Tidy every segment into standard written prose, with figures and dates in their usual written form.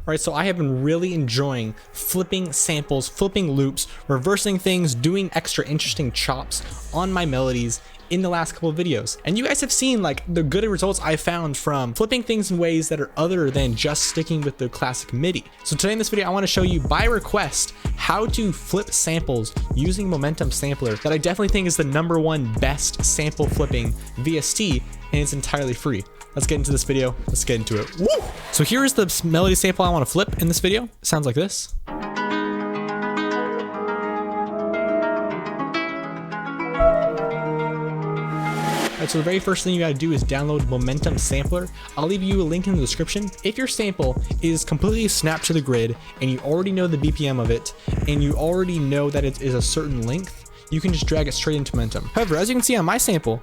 Alright, so I have been really enjoying flipping samples, flipping loops, reversing things, doing extra interesting chops on my melodies in the last couple of videos. And you guys have seen like the good results I found from flipping things in ways that are other than just sticking with the classic MIDI. So today in this video, I want to show you by request how to flip samples using Momentum Sampler that I definitely think is the #1 best sample flipping VST, and it's entirely free. Let's get into this video. Let's get into it. Woo! So here is the melody sample I want to flip in this video. It sounds like this. Alright, so the very first thing you gotta do is download Momentum Sampler. I'll leave you a link in the description. If your sample is completely snapped to the grid and you already know the BPM of it and you already know that it is a certain length, you can just drag it straight into Momentum. However, as you can see on my sample,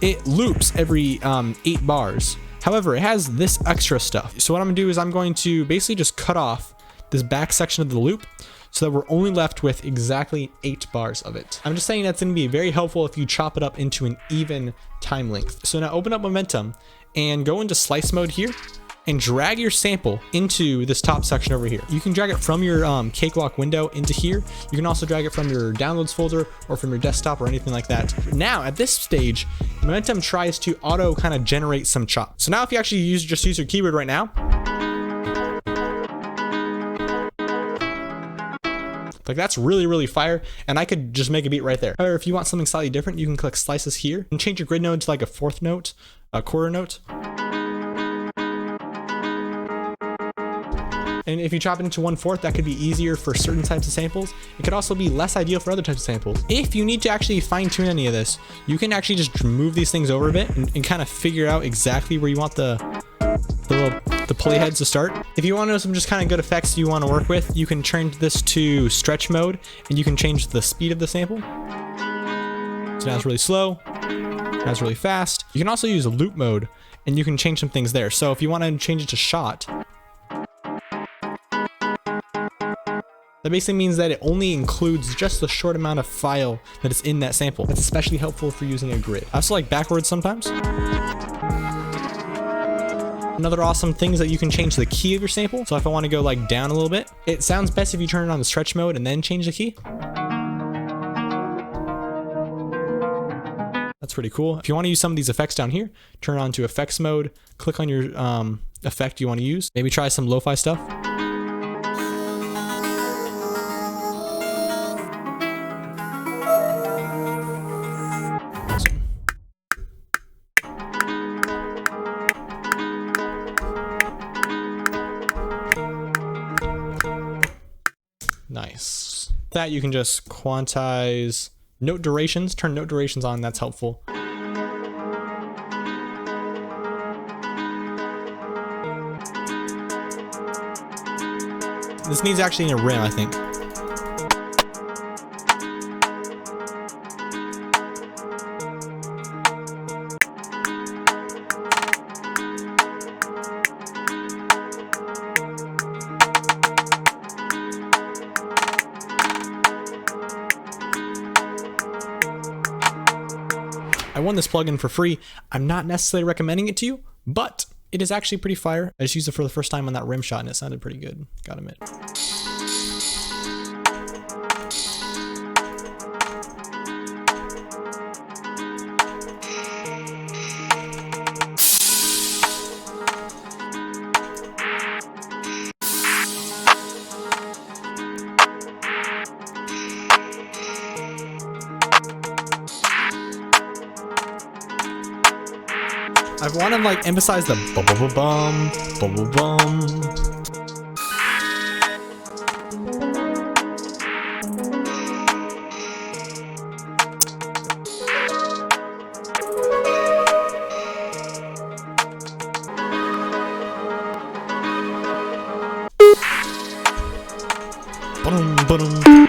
it loops every 8 bars. However, it has this extra stuff. So what I'm gonna do is I'm going to basically just cut off this back section of the loop so that we're only left with exactly 8 bars of it. I'm just saying that's gonna be very helpful if you chop it up into an even time length. So now open up Momentum and go into slice mode here and drag your sample into this top section over here. You can drag it from your Cakewalk window into here. You can also drag it from your downloads folder or from your desktop or anything like that. Now at this stage, Momentum tries to auto kind of generate some chops. So now if you actually just use your keyboard right now, like that's really fire, and I could just make a beat right there. However, if you want something slightly different, you can click slices here and change your grid node to like a 4th note, a quarter note. And if you chop it into 1/4, that could be easier for certain types of samples. It could also be less ideal for other types of samples. If you need to actually fine tune any of this, you can actually just move these things over a bit and kind of figure out exactly where you want the playheads to start. If you want to know some just kind of good effects you want to work with, you can turn this to stretch mode and you can change the speed of the sample. So now it's really slow, now it's really fast. You can also use a loop mode and you can change some things there. So if you want to change it to shot, that basically means that it only includes just the short amount of file that is in that sample. That's especially helpful for using a grid. I also like backwards sometimes. Another awesome thing is that you can change the key of your sample. So if I want to go like down a little bit, it sounds best if you turn it on the stretch mode and then change the key. That's pretty cool. If you want to use some of these effects down here, turn it on to effects mode, click on your effect you want to use. Maybe try some lo-fi stuff. Nice. That you can just quantize note durations, turn note durations on, that's helpful. This needs actually a rim, I think. I won this plugin for free. I'm not necessarily recommending it to you, but it is actually pretty fire. I just used it for the first time on that rim shot and it sounded pretty good, gotta admit. I want to like emphasize the bubble bum, bubble bum. Ba-dum, ba-dum.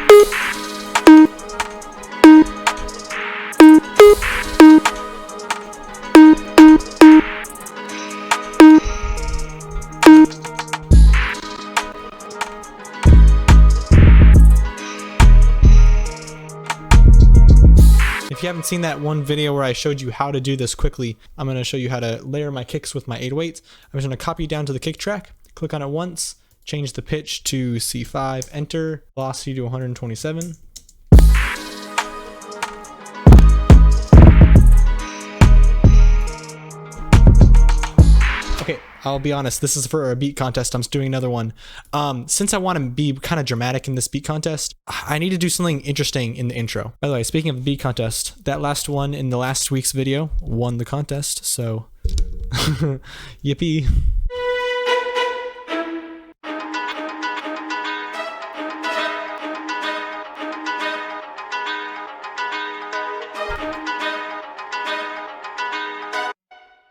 If you haven't seen that one video where I showed you how to do this quickly, I'm going to show you how to layer my kicks with my 808s. I'm just going to copy down to the kick track, click on it once, change the pitch to C5, enter, velocity to 127. Okay, I'll be honest, this is for a beat contest. I'm doing another one. Since I want to be kind of dramatic in this beat contest, I need to do something interesting in the intro. By the way, speaking of the beat contest, that last one in the last week's video won the contest, so yippee.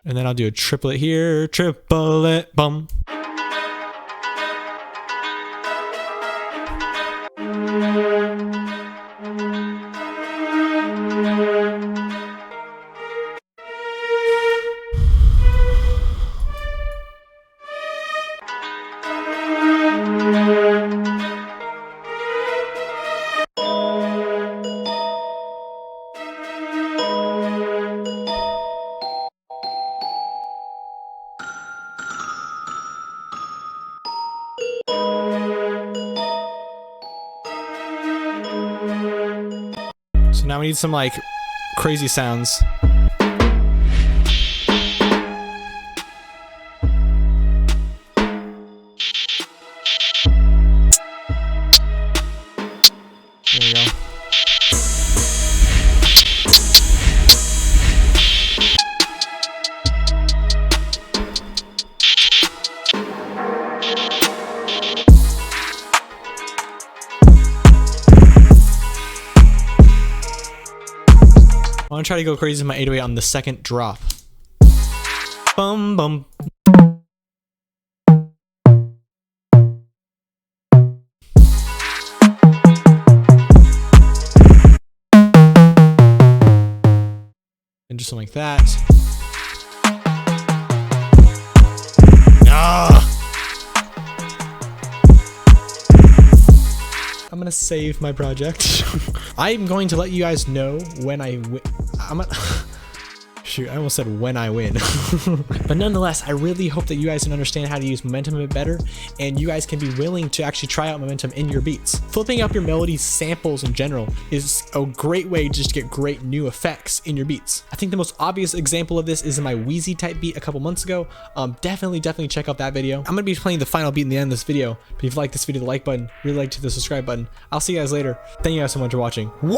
And then I'll do a triplet here, triplet, bum. So now we need some like crazy sounds. There we go. I want to try to go crazy with my 808 on the second drop. Bum bum. And just something like that. I'm gonna save my project. I'm going to let you guys know when I win. Shoot, I almost said when I win. But nonetheless, I really hope that you guys can understand how to use momentum a bit better, and you guys can be willing to actually try out momentum in your beats. Flipping up your melodies, samples in general, is a great way just to get great new effects in your beats. I think the most obvious example of this is in my Wheezy type beat a couple months ago. Definitely check out that video. I'm gonna be playing the final beat in the end of this video, but if you like this video, the like button, really like to the subscribe button. I'll see you guys later. Thank you guys so much for watching. Woo!